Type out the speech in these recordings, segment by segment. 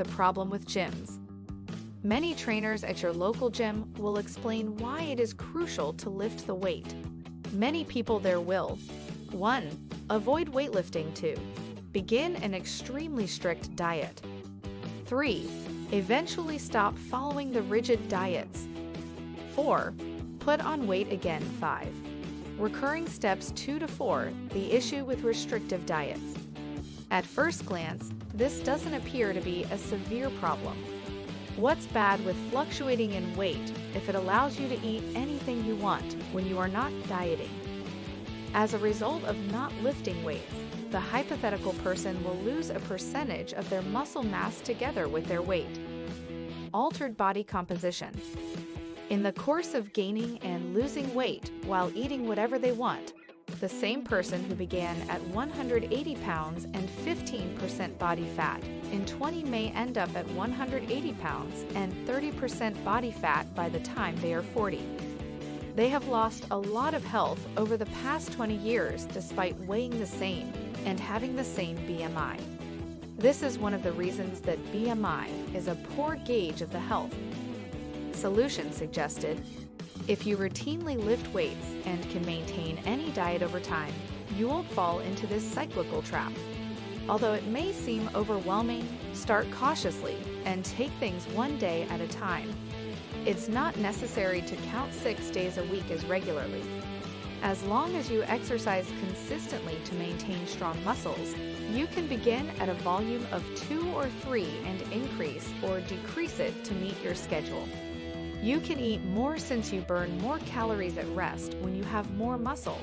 the problem with gyms. Many trainers at your local gym will explain why it is crucial to lift the weight. Many people there will 1. Avoid weightlifting. 2. Begin an extremely strict diet. 3. Eventually stop following the rigid diets. 4. Put on weight again. 5. Recurring steps 2 to 4. The issue with restrictive diets. At first glance, this doesn't appear to be a severe problem. What's bad with fluctuating in weight if it allows you to eat anything you want when you are not dieting? As a result of not lifting weights, the hypothetical person will lose a percentage of their muscle mass together with their weight. Altered body composition. In the course of gaining and losing weight while eating whatever they want, the same person who began at 180 pounds and 15% body fat in 20 may end up at 180 pounds and 30% body fat by the time they are 40. They have lost a lot of health over the past 20 years despite weighing the same and having the same BMI. This is one of the reasons that BMI is a poor gauge of the health. Solution suggested. If you routinely lift weights and can maintain any diet over time, you won't fall into this cyclical trap. Although it may seem overwhelming, start cautiously and take things one day at a time. It's not necessary to count 6 days a week as regularly. As long as you exercise consistently to maintain strong muscles, you can begin at a volume of 2 or 3 and increase or decrease it to meet your schedule. You can eat more since you burn more calories at rest when you have more muscle.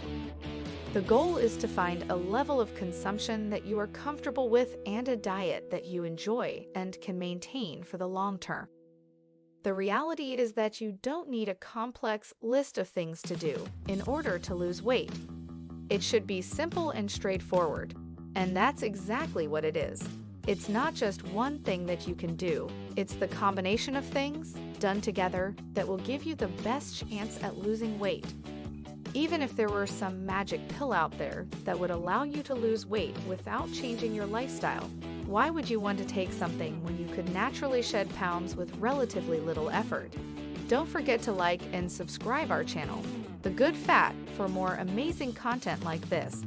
The goal is to find a level of consumption that you are comfortable with and a diet that you enjoy and can maintain for the long term. The reality is that you don't need a complex list of things to do in order to lose weight. It should be simple and straightforward, and that's exactly what it is. It's not just one thing that you can do, it's the combination of things done together that will give you the best chance at losing weight. Even if there were some magic pill out there that would allow you to lose weight without changing your lifestyle, why would you want to take something when you could naturally shed pounds with relatively little effort? Don't forget to like and subscribe our channel, The Good Fat, for more amazing content like this.